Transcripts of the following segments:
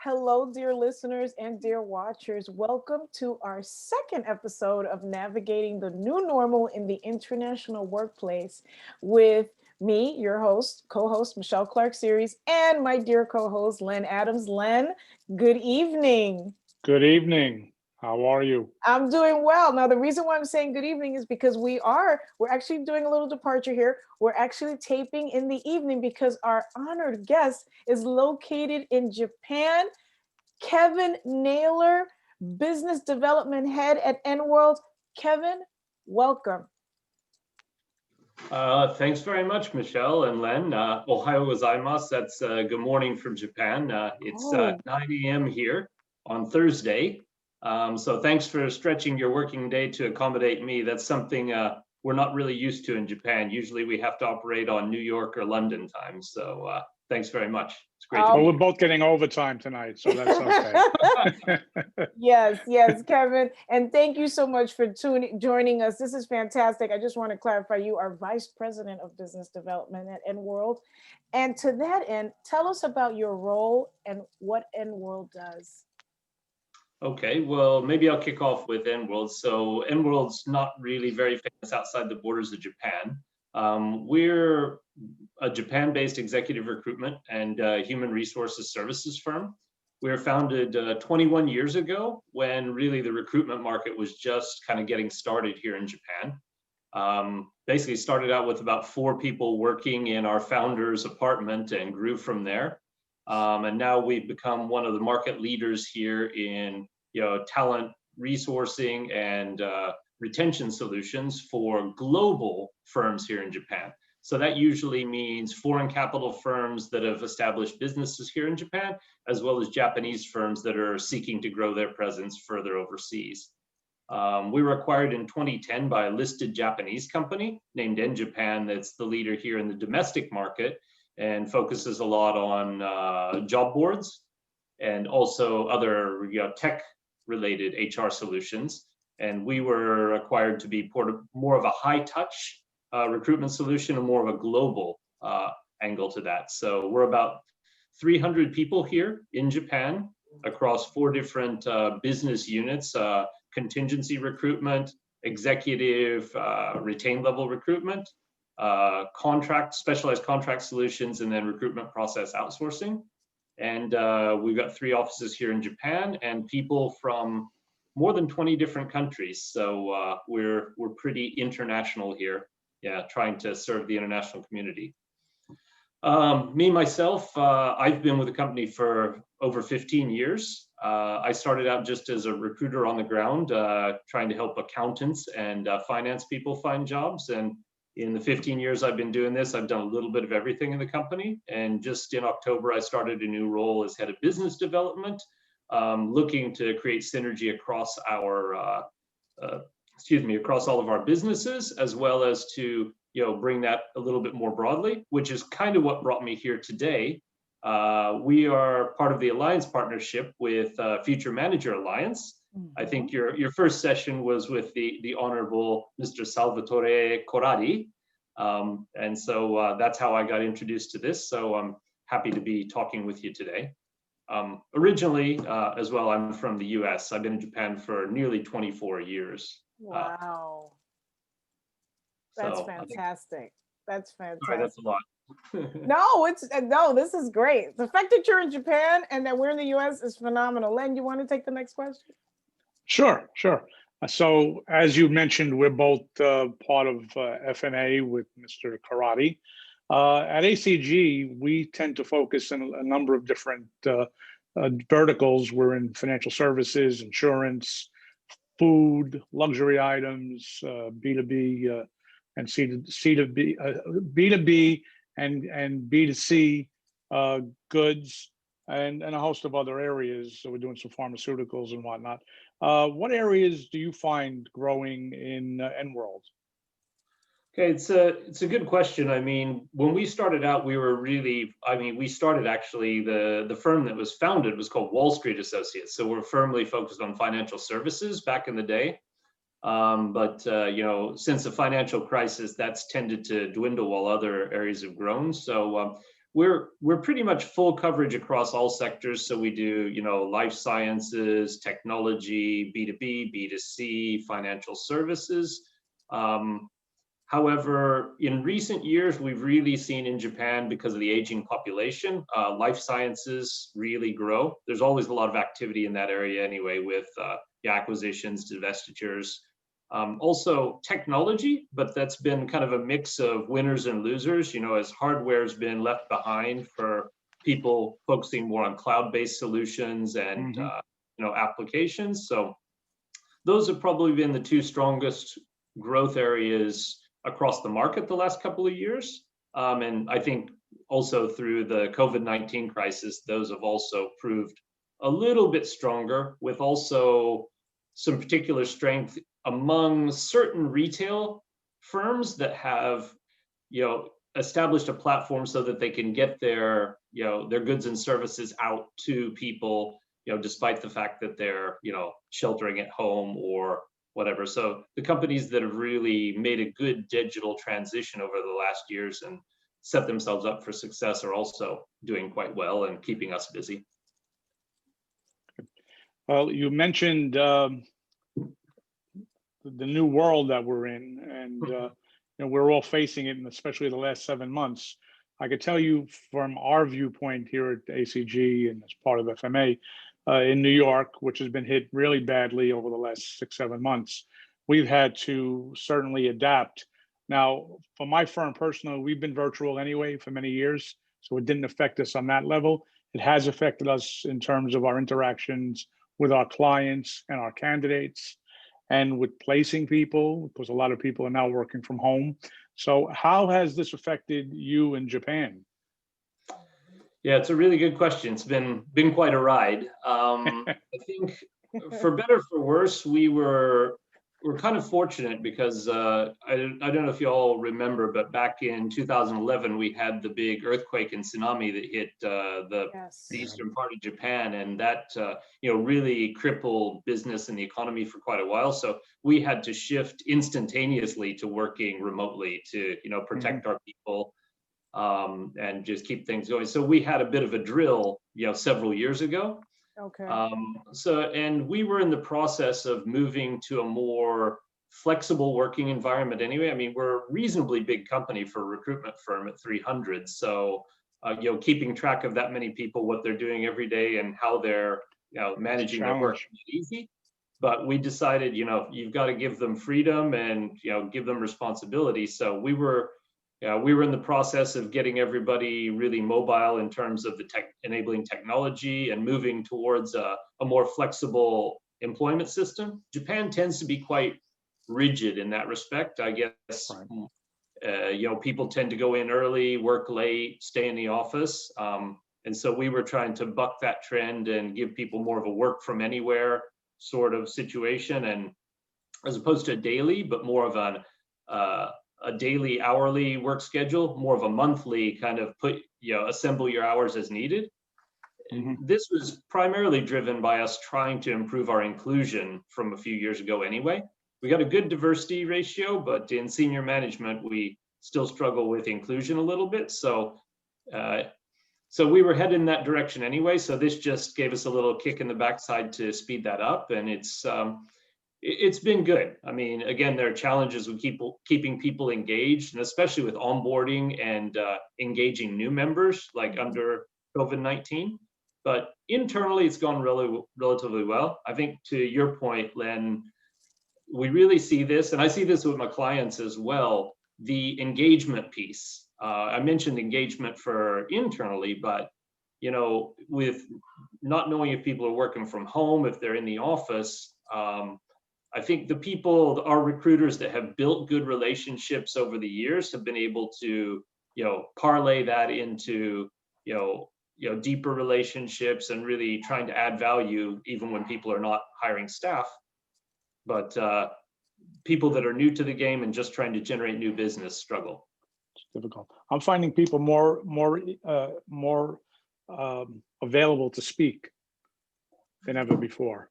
Hello, dear listeners and dear watchers. Welcome to our second episode of Navigating the New Normal in the International Workplace with me, your host, co-host Michelle Clark Series, and my dear co-host Len Adams. Len, good evening. Good evening. How are you? I'm doing well. Now, the reason why I'm saying good evening is because we're actually doing a little departure here. We're actually taping in the evening because our honored guest is located in Japan. Kevin Naylor, Business Development Head at N-World. Kevin, welcome. Thanks very much, Michelle and Len. Ohayo gozaimasu. That's good morning from Japan. It's 9 a.m. here on Thursday. So thanks for stretching your working day to accommodate me. That's something we're not really used to in Japan. Usually we have to operate on New York or London time. So thanks very much. It's great to be We're here. both getting overtime tonight, so that's okay. Yes, Kevin. And thank you so much for joining us. This is fantastic. I just want to clarify, you are Vice President of Business Development at N-World. And to that end, tell us about your role and what N-World does. Okay, well, maybe I'll kick off with N-World. So N-World's not really very famous outside the borders of Japan. We're a Japan-based executive recruitment and human resources services firm. We were founded 21 years ago when really the recruitment market was just kind of getting started here in Japan. Basically started out with about 4 people working in our founder's apartment and grew from there. And now we've become one of the market leaders here in talent resourcing and retention solutions for global firms here in Japan. So that usually means foreign capital firms that have established businesses here in Japan, as well as Japanese firms that are seeking to grow their presence further overseas. We were acquired in 2010 by a listed Japanese company named N-Japan that's the leader here in the domestic market and focuses a lot on job boards and also other tech-related HR solutions. And we were acquired to be more of a high-touch recruitment solution and more of a global angle to that. So we're about 300 people here in Japan across 4 different business units, contingency recruitment, executive retained level recruitment, specialized contract solutions, and then recruitment process outsourcing. And we've got 3 offices here in Japan and people from more than 20 different countries. So we're pretty international here. Yeah, trying to serve the international community. Myself, I've been with the company for over 15 years. I started out just as a recruiter on the ground, trying to help accountants and finance people find jobs. And in the 15 years I've been doing this, I've done a little bit of everything in the company. And just in October, I started a new role as head of business development, looking to create synergy across our across all of our businesses, as well as to bring that a little bit more broadly, which is kind of what brought me here today. We are part of the Alliance partnership with Future Manager Alliance. I think your first session was with the Honorable Mr. Salvatore Corradi. And so that's how I got introduced to this. So I'm happy to be talking with you today. Originally, as well, I'm from the US. I've been in Japan for nearly 24 years. Wow. That's fantastic. That's fantastic. Sorry, that's a lot. No, this is great. The fact that you're in Japan and that we're in the US is phenomenal. Len, you want to take the next question? Sure. So as you mentioned, we're both part of FMA with Mr. Karate. At ACG, we tend to focus on a number of different verticals. We're in financial services, insurance, food, luxury items, B2B and C2B, B2B and B2C goods, and a host of other areas. So we're doing some pharmaceuticals and whatnot. What areas do you find growing in N-World? Okay, it's a good question. I mean, when we started out, we started actually, the firm that was founded was called Wall Street Associates. So we're firmly focused on financial services back in the day. But since the financial crisis, that's tended to dwindle while other areas have grown. So we're pretty much full coverage across all sectors. So we do, life sciences, technology, B2B, B2C, financial services. However, in recent years, we've really seen in Japan, because of the aging population, life sciences really grow. There's always a lot of activity in that area anyway, with acquisitions, divestitures. Also technology, but that's been kind of a mix of winners and losers, as hardware's been left behind for people focusing more on cloud-based solutions and, applications. So those have probably been the two strongest growth areas across the market the last couple of years. And I think also through the COVID-19 crisis, those have also proved a little bit stronger, with also some particular strength among certain retail firms that have, established a platform so that they can get their goods and services out to people, despite the fact that they're, sheltering at home or whatever. So the companies that have really made a good digital transition over the last years and set themselves up for success are also doing quite well and keeping us busy. Well, you mentioned the new world that we're in, and we're all facing it, and especially the last 7 months. I could tell you from our viewpoint here at ACG and as part of FMA, in New York, which has been hit really badly over the last 6-7 months, we've had to certainly adapt. Now, for my firm personally, we've been virtual anyway for many years, so it didn't affect us on that level. It has affected us in terms of our interactions with our clients and our candidates, and with placing people, because a lot of people are now working from home. So how has this affected you in Japan? Yeah, it's a really good question. It's been quite a ride. I think for better or for worse, we're kind of fortunate because I don't know if you all remember, but back in 2011, we had the big earthquake and tsunami that hit the eastern part of Japan, and that really crippled business and the economy for quite a while. So we had to shift instantaneously to working remotely to protect our people. And just keep things going. So we had a bit of a drill, several years ago. Okay. And we were in the process of moving to a more flexible working environment anyway. I mean, we're a reasonably big company for a recruitment firm at 300. So, keeping track of that many people, what they're doing every day and how they're, managing their work is easy. But we decided, you've got to give them freedom and, give them responsibility. So we were in the process of getting everybody really mobile in terms of the enabling technology and moving towards a more flexible employment system. Japan tends to be quite rigid in that respect, I guess. Right. People tend to go in early, work late, stay in the office. And so we were trying to buck that trend and give people more of a work from anywhere sort of situation, and as opposed to a daily, but more of a daily hourly work schedule, more of a monthly kind of assemble your hours as needed. This was primarily driven by us trying to improve our inclusion from a few years ago anyway. We got a good diversity ratio, but in senior management, we still struggle with inclusion a little bit. So we were headed in that direction anyway. So this just gave us a little kick in the backside to speed that up. And it's been good. I mean, again, there are challenges with keeping people engaged, and especially with onboarding and engaging new members, like under COVID-19. But internally, it's gone relatively well. I think to your point, Len, we really see this, and I see this with my clients as well, the engagement piece. I mentioned engagement for internally, but with not knowing if people are working from home, if they're in the office, I think our recruiters that have built good relationships over the years have been able to, parlay that into, deeper relationships and really trying to add value even when people are not hiring staff. But people that are new to the game and just trying to generate new business struggle. It's difficult. I'm finding people more available to speak than ever before,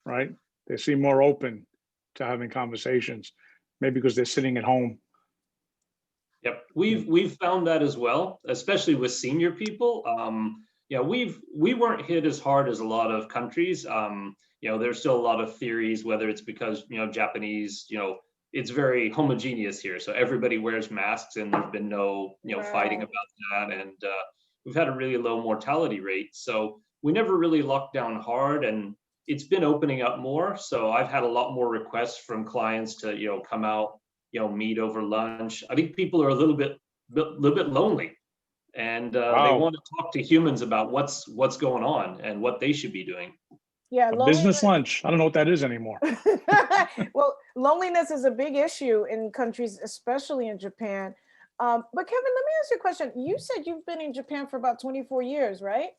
right? They seem more open to having conversations, maybe because they're sitting at home. Yep, we've found that as well, especially with senior people. Yeah, we weren't hit as hard as a lot of countries. There's still a lot of theories, whether it's because Japanese, it's very homogeneous here, so everybody wears masks, and there's been no fighting Right. about that, and we've had a really low mortality rate. So we never really locked down hard, and it's been opening up more. So I've had a lot more requests from clients to come out, meet over lunch. I think people are a little bit lonely, and they Wow, want to talk to humans about what's going on and what they should be doing. Yeah, a business loneliness. lunch. I don't know what that is anymore. Well, loneliness is a big issue in countries, especially in Japan. But Kevin, let me ask you a question. You said you've been in Japan for about 24 years, right?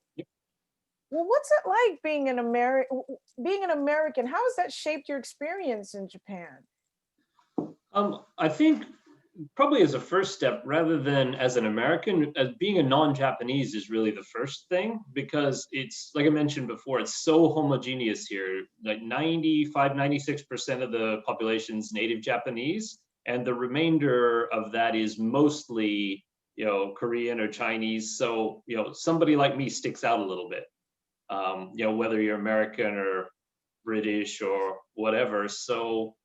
Well, what's it like being an American? How has that shaped your experience in Japan? I think probably as a first step, rather than as an American, as being a non-Japanese is really the first thing, because it's like I mentioned before, it's so homogeneous here. Like 95, 96% of the population's native Japanese, and the remainder of that is mostly, Korean or Chinese. So, somebody like me sticks out a little bit. Whether you're American or British or whatever. So,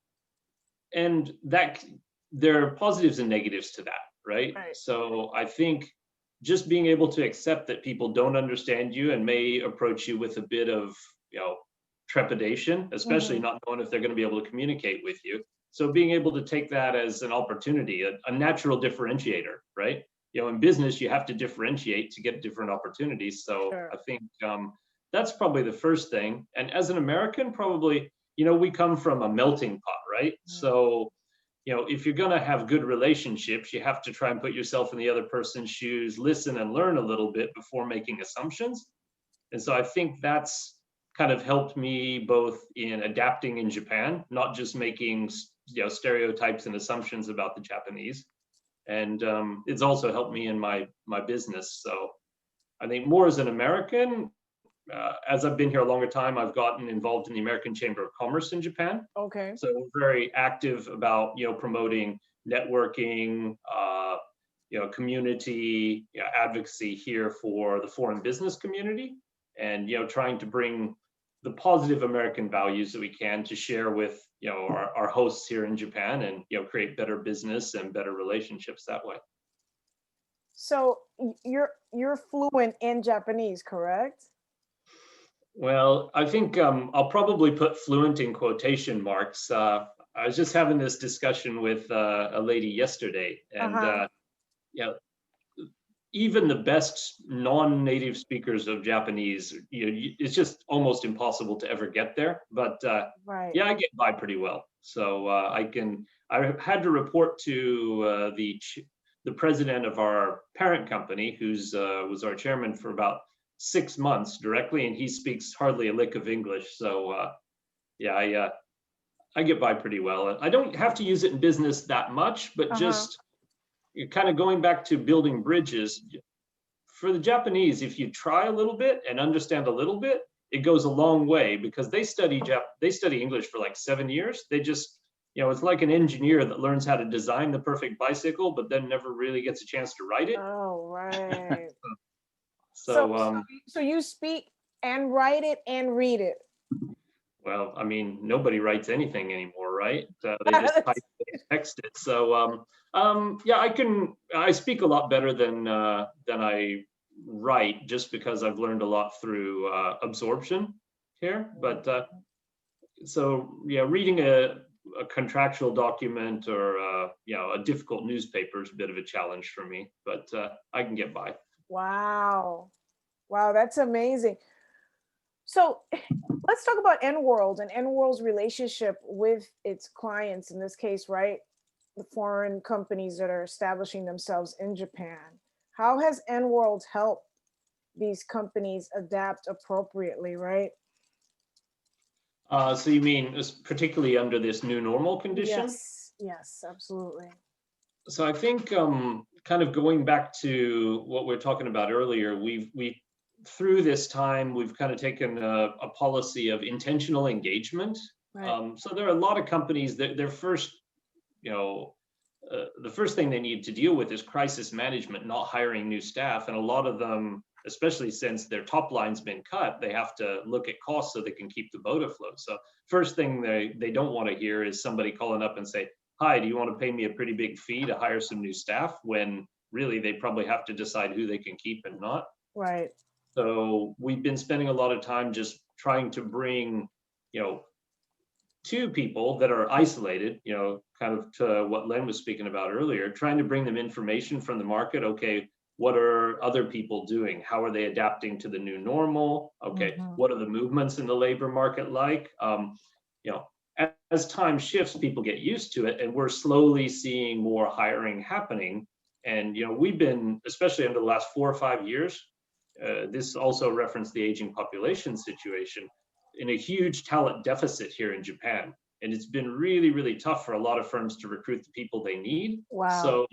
and that there are positives and negatives to that, right? Right. So I think just being able to accept that people don't understand you and may approach you with a bit of, trepidation, especially Mhm. not knowing if they're going to be able to communicate with you. So being able to take that as an opportunity, a natural differentiator, right? In business, you have to differentiate to get different opportunities. So Sure. I think that's probably the first thing. And as an American, probably, we come from a melting pot, right? Mhm. So if you're going to have good relationships, you have to try and put yourself in the other person's shoes, listen and learn a little bit before making assumptions. And so I think that's kind of helped me both in adapting in Japan, not just making stereotypes and assumptions about the Japanese. And it's also helped me in my business. So I think more as an American, as I've been here a longer time, I've gotten involved in the American Chamber of Commerce in Japan. Okay. So we're very active about promoting networking, community advocacy here for the foreign business community, and trying to bring the positive American values that we can to share with our hosts here in Japan, and create better business and better relationships that way. So you're fluent in Japanese, correct? Well, I think I'll probably put fluent in quotation marks. I was just having this discussion with a lady yesterday, and Uh-huh. yeah, even the best non-native speakers of Japanese, it's just almost impossible to ever get there. But Right. yeah, I get by pretty well. So I had to report to the president of our parent company, who's was our chairman for about 6 months directly, and he speaks hardly a lick of English. So yeah, I get by pretty well. I don't have to use it in business that much, but Uh-huh. just kind of going back to building bridges, for the Japanese, if you try a little bit and understand a little bit, it goes a long way, because they study English for like 7 years. They just, it's like an engineer that learns how to design the perfect bicycle, but then never really gets a chance to ride it. Oh, right. So, So, so you speak and write it and read it. well, I mean, nobody writes anything anymore, right? They just type it and text it. So, yeah, I speak a lot better than I write, just because I've learned a lot through absorption here. But so, yeah, reading a contractual document or a difficult newspaper is a bit of a challenge for me, but I can get by. Wow. Wow, that's amazing. So let's talk about N-World and N-World's relationship with its clients in this case, right? The foreign companies that are establishing themselves in Japan. How has N-World helped these companies adapt appropriately, right? So you mean particularly under this new normal condition? Yes, yes, absolutely. So I think kind of going back to what we are talking about earlier, we through this time we've kind of taken a policy of intentional engagement. Right. So there are a lot of companies that their first, you know, the first thing they need to deal with is crisis management, not hiring new staff. And a lot of them, especially since their top line's been cut, they have to look at costs so they can keep the boat afloat. So first thing they don't want to hear is somebody calling up and say, hi, do you want to pay me a pretty big fee to hire some new staff? When really they probably have to decide who they can keep and not. Right. So we've been spending a lot of time just trying to bring, two people that are isolated, kind of to what Len was speaking about earlier, trying to bring them information from the market. Okay, what are other people doing? How are they adapting to the new normal? Okay, what are the movements in the labor market like? As time shifts, people get used to it, and we're slowly seeing more hiring happening. And we've been, especially over the last 4 or 5 years, this also referenced the aging population situation, in a huge talent deficit here in Japan. And it's been really, really tough for a lot of firms to recruit the people they need. Wow. So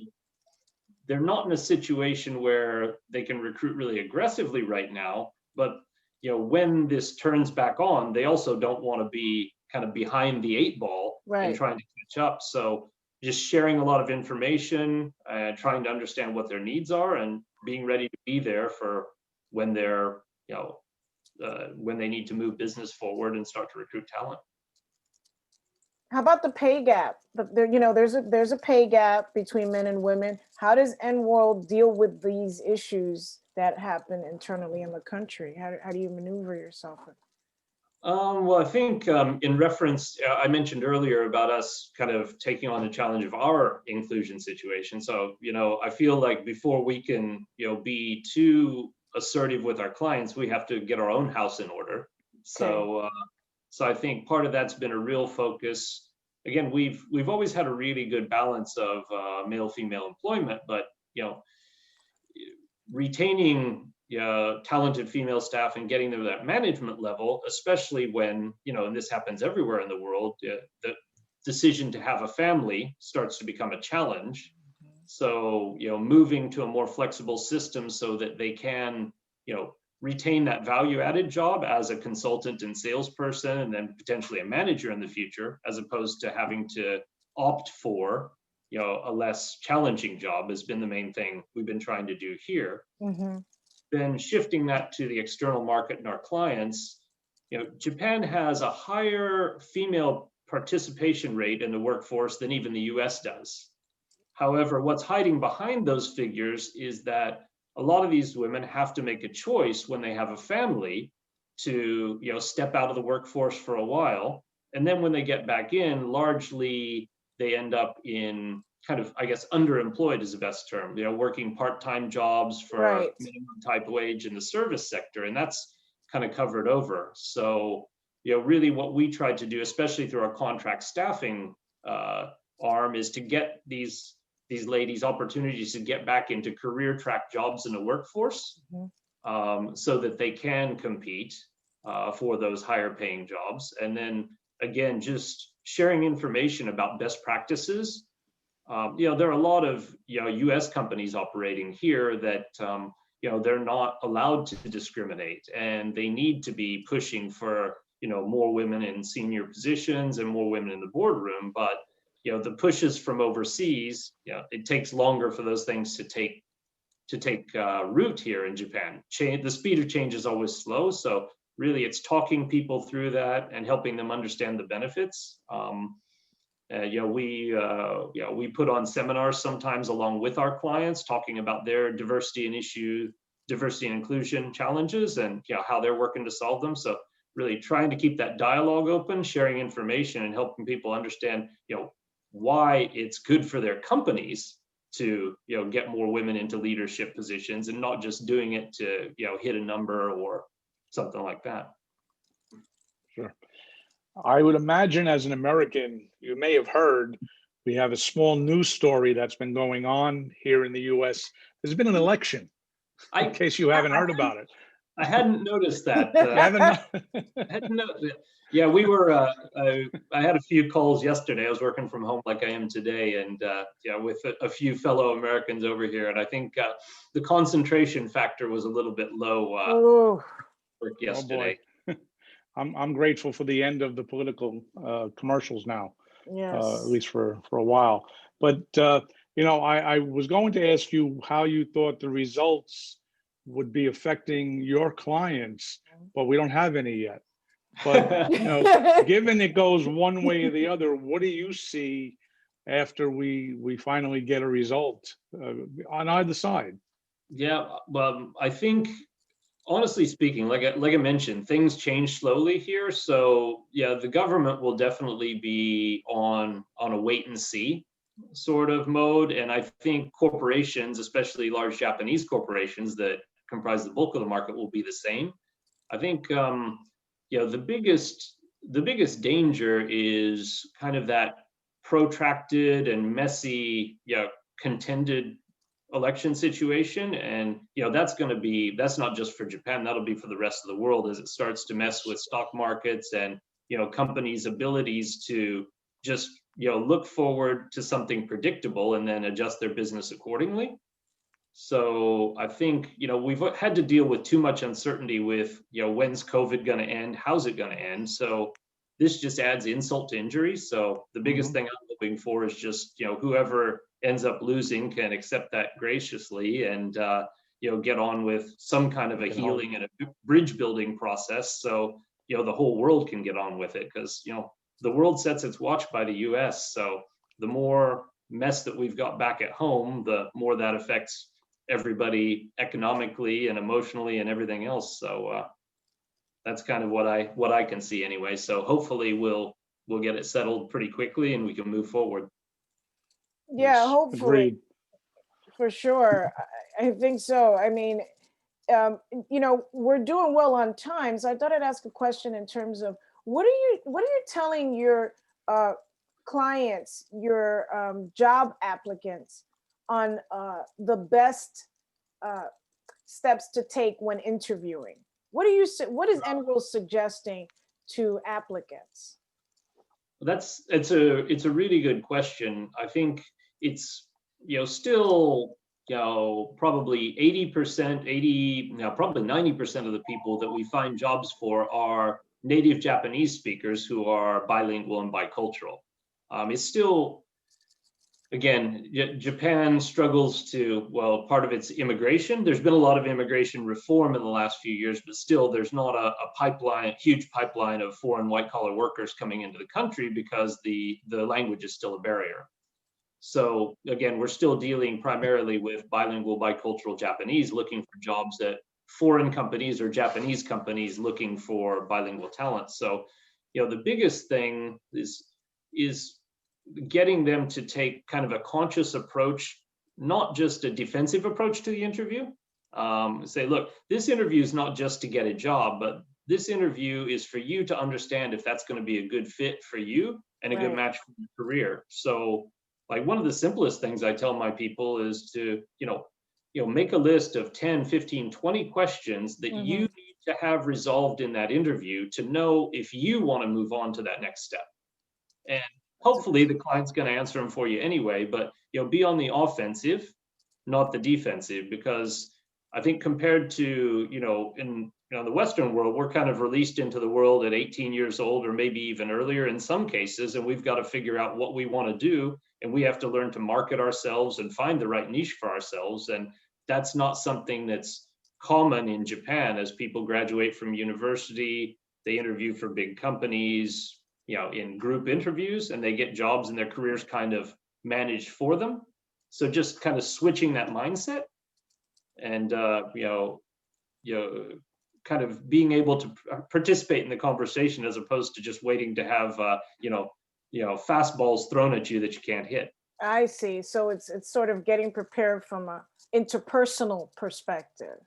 they're not in a situation where they can recruit really aggressively right now. But when this turns back on, they also don't want to be kind of behind the 8 ball and trying to catch up. So just sharing a lot of information, trying to understand what their needs are, and being ready to be there for when they're, when they need to move business forward and start to recruit talent. How about the pay gap? There's a pay gap between men and women. How does N-World deal with these issues that happen internally in the country? How do you maneuver yourself? Well, I think in reference, I mentioned earlier about us kind of taking on the challenge of our inclusion situation. So, I feel like before we can, be too assertive with our clients, we have to get our own house in order. So, so I think part of that's been a real focus. Again, we've always had a really good balance of male-female employment, but retaining talented female staff and getting them to that management level, especially when, and this happens everywhere in the world, the decision to have a family starts to become a challenge. So, moving to a more flexible system so that they can, retain that value-added job as a consultant and salesperson, and then potentially a manager in the future, as opposed to having to opt for, a less challenging job, has been the main thing we've been trying to do here. Then shifting that to the external market and our clients, Japan has a higher female participation rate in the workforce than even the US does. However, what's hiding behind those figures is that a lot of these women have to make a choice when they have a family to, step out of the workforce for a while. And then when they get back in, largely they end up in kind of, I guess, underemployed is the best term, working part-time jobs for minimum type wage in the service sector. And that's kind of covered over. So, really what we tried to do, especially through our contract staffing arm, is to get these ladies opportunities to get back into career track jobs in the workforce, so that they can compete for those higher paying jobs. And then again, just sharing information about best practices. There are a lot of US companies operating here that they're not allowed to discriminate, and they need to be pushing for more women in senior positions and more women in the boardroom. But the pushes from overseas, it takes longer for those things to take root here in Japan. The speed of change is always slow, so really it's talking people through that and helping them understand the benefits. We put on seminars sometimes along with our clients, talking about their diversity and inclusion challenges, and how they're working to solve them. So really trying to keep that dialogue open, sharing information, and helping people understand why it's good for their companies to get more women into leadership positions, and not just doing it to hit a number or something like that. Sure. I would imagine, as an American, you may have heard, we have a small news story that's been going on here in the US. There's been an election, in case you haven't heard about it. I hadn't noticed that. I hadn't noticed it. Yeah, we were, I had a few calls yesterday. I was working from home like I am today, and with a few fellow Americans over here. And I think the concentration factor was a little bit low yesterday. Oh, I'm grateful for the end of the political commercials now, at least for a while. But I was going to ask you how you thought the results would be affecting your clients, but we don't have any yet. But given it goes one way or the other, what do you see after we finally get a result on either side? Yeah, well, I think honestly speaking, like I mentioned, things change slowly here. So yeah, the government will definitely be on a wait and see sort of mode. And I think corporations, especially large Japanese corporations that comprise the bulk of the market, will be the same. I think the biggest danger is kind of that protracted and messy, contended election situation. And that's not just for Japan, that'll be for the rest of the world as it starts to mess with stock markets and companies' abilities to just look forward to something predictable and then adjust their business accordingly. So I think we've had to deal with too much uncertainty with when's COVID going to end, how's it going to end. So this just adds insult to injury. So the biggest thing I'm hoping for is just whoever ends up losing can accept that graciously and get on with some kind of a healing and a bridge building process. So the whole world can get on with it, because the world sets its watch by the U.S. So the more mess that we've got back at home, the more that affects everybody economically and emotionally and everything else. So that's kind of what I can see anyway. So hopefully we'll get it settled pretty quickly and we can move forward. Yeah, Yes, hopefully, agreed. for sure. I think so. I mean, we're doing well on time. So I thought I'd ask a question in terms of what are you telling your clients, your job applicants, on the best steps to take when interviewing? What is Enroll suggesting to applicants? It's a really good question. I think it's still probably 80%, probably 90% of the people that we find jobs for are native Japanese speakers who are bilingual and bicultural. It's still, again, Japan struggles to, well, part of its immigration. There's been a lot of immigration reform in the last few years, but still there's not a huge pipeline of foreign white collar workers coming into the country because the language is still a barrier. So again, we're still dealing primarily with bilingual, bicultural Japanese looking for jobs at foreign companies or Japanese companies looking for bilingual talent. So, the biggest thing is getting them to take kind of a conscious approach, not just a defensive approach to the interview. Say, look, this interview is not just to get a job, but this interview is for you to understand if that's going to be a good fit for you and a good match for your career. So, like, one of the simplest things I tell my people is to, make a list of 10, 15, 20 questions that you need to have resolved in that interview to know if you want to move on to that next step. And hopefully the client's going to answer them for you anyway, but be on the offensive, not the defensive, because I think compared to in the Western world, we're kind of released into the world at 18 years old or maybe even earlier in some cases, and we've got to figure out what we want to do, and we have to learn to market ourselves and find the right niche for ourselves. And that's not something that's common in Japan. As people graduate from university, they interview for big companies, in group interviews, and they get jobs and their careers kind of managed for them. So just kind of switching that mindset and, kind of being able to participate in the conversation as opposed to just waiting to have, fastballs thrown at you that you can't hit. I see. So it's sort of getting prepared from a interpersonal perspective.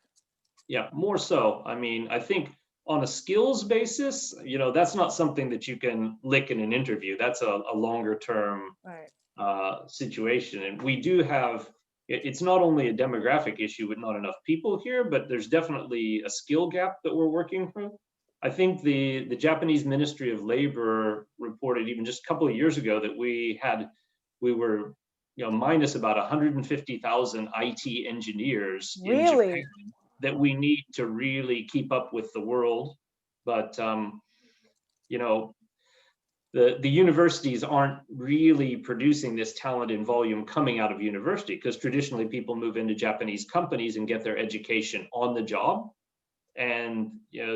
Yeah, more so. I mean, I think on a skills basis, that's not something that you can lick in an interview. That's a longer term situation. And we do have, it's not only a demographic issue with not enough people here, but there's definitely a skill gap that we're working through. I think the Japanese Ministry of Labor reported even just a couple of years ago that we were minus about 150,000 IT engineers in Japan that we need to really keep up with the world. But the the universities aren't really producing this talent in volume coming out of university, because traditionally people move into Japanese companies and get their education on the job. And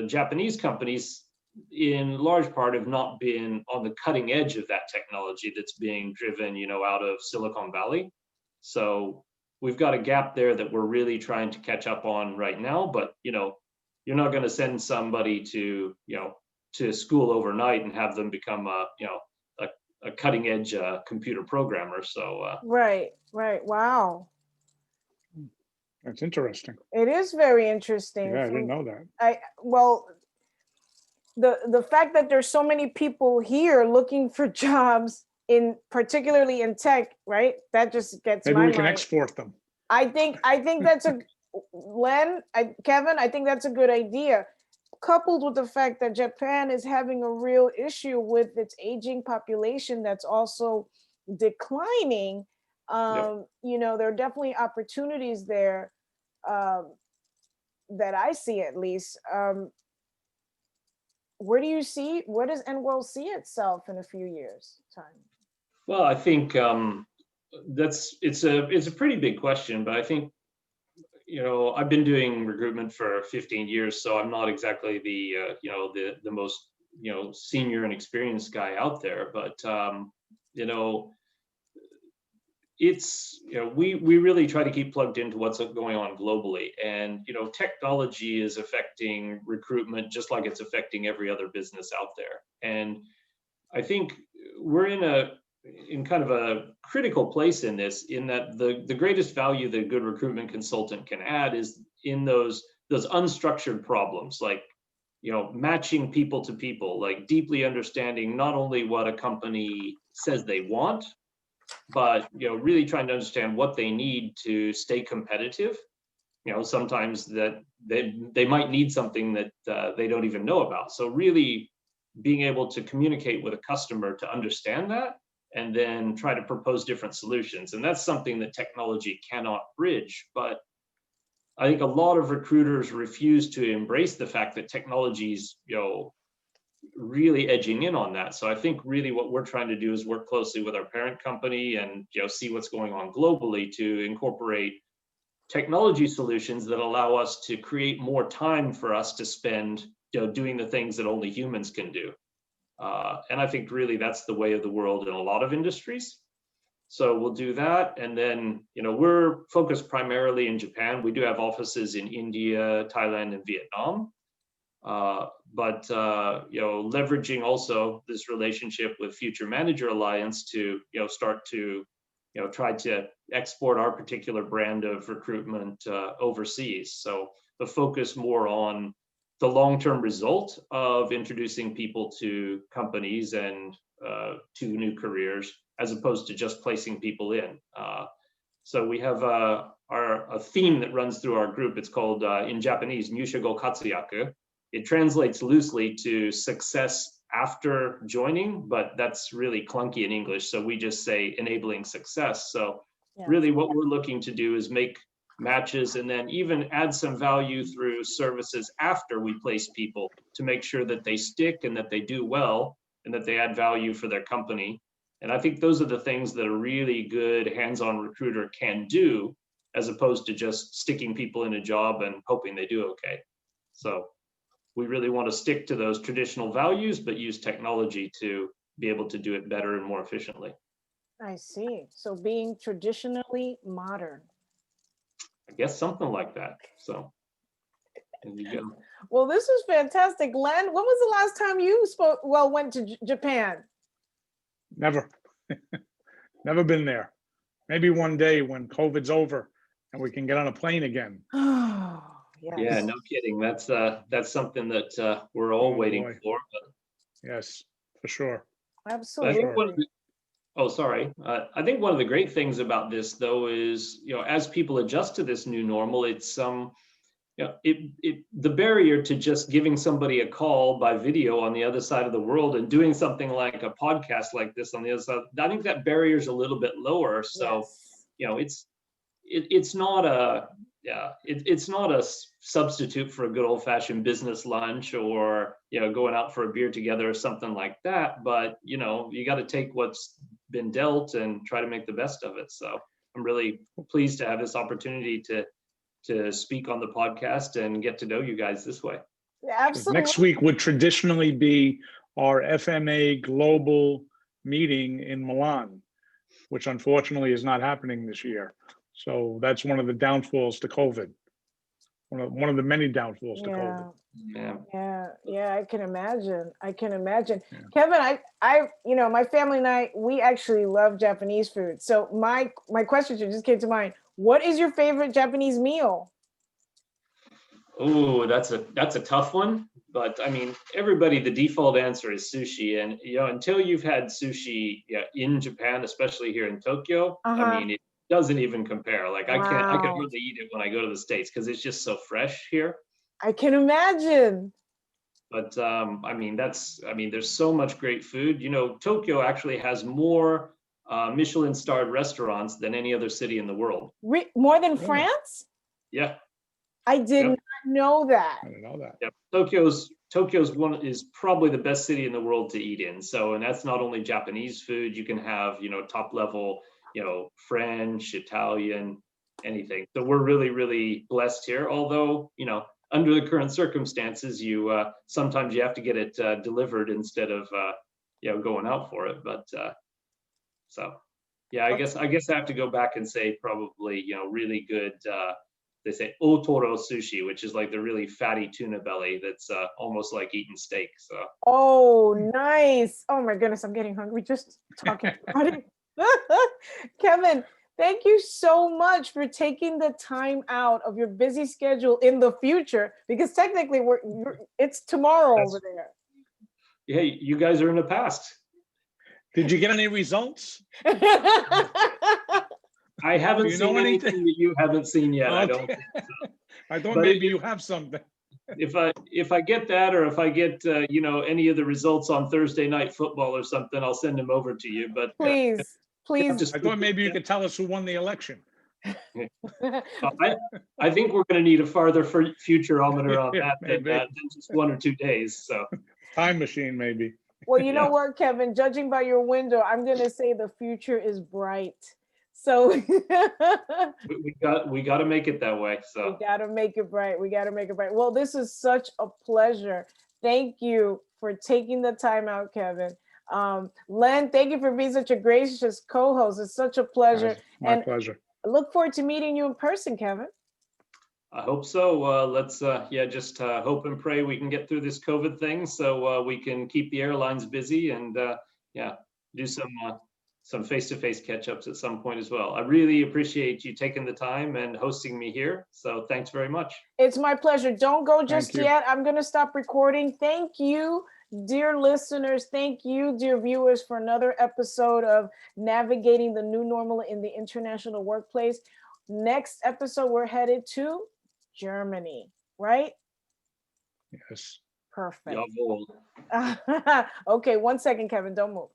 Japanese companies in large part have not been on the cutting edge of that technology that's being driven out of Silicon Valley. So we've got a gap there that we're really trying to catch up on right now. But you're not going to send somebody to school overnight and have them become a cutting edge computer programmer. So Right. Wow. That's interesting. It is very interesting. Yeah, I didn't know that. Well, the fact that there's so many people here looking for jobs particularly in tech, right? That just gets Maybe my we can mind. export them. I think that's Kevin, I think that's a good idea. Coupled with the fact that Japan is having a real issue with its aging population that's also declining, Yep. there are definitely opportunities there, that I see at least. Where does NWorld see itself in a few years' time? Well, I think it's a pretty big question, but I think I've been doing recruitment for 15 years, so I'm not exactly the most senior and experienced guy out there, but it's we really try to keep plugged into what's going on globally, and technology is affecting recruitment just like it's affecting every other business out there. And I think we're in kind of a critical place in this, in that the greatest value that a good recruitment consultant can add is in those unstructured problems, like matching people to people, like deeply understanding not only what a company says they want, but really trying to understand what they need to stay competitive. Sometimes that they might need something that they don't even know about. So really being able to communicate with a customer to understand that, and then try to propose different solutions. And that's something that technology cannot bridge. But I think a lot of recruiters refuse to embrace the fact that technology's really edging in on that. So I think really what we're trying to do is work closely with our parent company and see what's going on globally to incorporate technology solutions that allow us to create more time for us to spend doing the things that only humans can do. And I think really that's the way of the world in a lot of industries. So we'll do that. And then, we're focused primarily in Japan. We do have offices in India, Thailand, and Vietnam. But leveraging also this relationship with Future Manager Alliance to, start to, try to export our particular brand of recruitment overseas. So the focus more on the long-term result of introducing people to companies and to new careers, as opposed to just placing people in. So we have a theme that runs through our group. It's called, in Japanese, Nyushigo Katsuyaku. It translates loosely to success after joining, but that's really clunky in English. So we just say enabling success. So really what we're looking to do is make matches and then even add some value through services after we place people to make sure that they stick and that they do well and that they add value for their company. And I think those are the things that a really good hands-on recruiter can do, as opposed to just sticking people in a job and hoping they do okay. So we really want to stick to those traditional values, but use technology to be able to do it better and more efficiently. I see. So being traditionally modern. I guess something like that. So there you go. Well, this is fantastic. Len, when was the last time you went to Japan? Never. Never been there. Maybe one day when COVID's over and we can get on a plane again. Yes. Yeah, no kidding. That's something that we're all waiting for. But yes, for sure. Absolutely. I think one of the great things about this, though, is as people adjust to this new normal, it's the barrier to just giving somebody a call by video on the other side of the world and doing something like a podcast like this on the other side. I think that barrier is a little bit lower. So, yes. it's not yeah, it's not a substitute for a good old fashioned business lunch or, going out for a beer together or something like that. But, you got to take what's been dealt and try to make the best of it. So I'm really pleased to have this opportunity to speak on the podcast and get to know you guys this way. Absolutely. Next week would traditionally be our FMA global meeting in Milan, which unfortunately is not happening this year. So that's one of the downfalls to COVID. One of the many downfalls to COVID. Yeah. I can imagine. Yeah. Kevin, my family and I, we actually love Japanese food. So my question just came to mind. What is your favorite Japanese meal? Oh, that's a tough one. But I mean, everybody, the default answer is sushi. And until you've had sushi in Japan, especially here in Tokyo, I mean, it doesn't even compare. Like I can Wow. hardly eat it when I go to the States because it's just so fresh here. I can imagine. But I mean, there's so much great food. Tokyo actually has more Michelin-starred restaurants than any other city in the world. More than Really? France? Yeah. I did not know that. I didn't know that. Yeah, Tokyo's one is probably the best city in the world to eat in. So, and that's not only Japanese food. You can have top level, French, Italian, anything. So we're really, really blessed here. Although under the current circumstances, you sometimes you have to get it delivered instead of going out for it. But so yeah, I guess I have to go back and say probably really good. They say otoro sushi, which is like the really fatty tuna belly that's almost like eating steak. So. Oh, nice. Oh my goodness, I'm getting hungry just talking about it. Kevin, thank you so much for taking the time out of your busy schedule in the future, because technically it's tomorrow over there. Yeah, you guys are in the past. Did you get any results? I haven't seen anything that you haven't seen yet. Okay. I don't think so. I thought maybe you have something. If I get that, or if I get any of the results on Thursday Night Football or something, I'll send them over to you. But please. I thought maybe you could tell us who won the election. I think we're going to need a farther futurometer on that than just 1 or 2 days. So time machine, maybe. Well, you know what, Kevin? Judging by your window, I'm going to say the future is bright. So we got to make it that way. So we got to make it bright. Well, this is such a pleasure. Thank you for taking the time out, Kevin. Len, thank you for being such a gracious co-host. It's such a pleasure. My pleasure. I look forward to meeting you in person, Kevin. I hope so. Let's just hope and pray we can get through this COVID thing so we can keep the airlines busy and do some face-to-face catch-ups at some point as well. I really appreciate you taking the time and hosting me here. So thanks very much. It's my pleasure. Don't go just yet. I'm going to stop recording. Thank you, dear listeners. Thank you, dear viewers, for another episode of Navigating the New Normal in the International Workplace. Next episode, we're headed to Germany, right? Yes. Perfect. Jawohl. Okay, 1 second, Kevin. Don't move.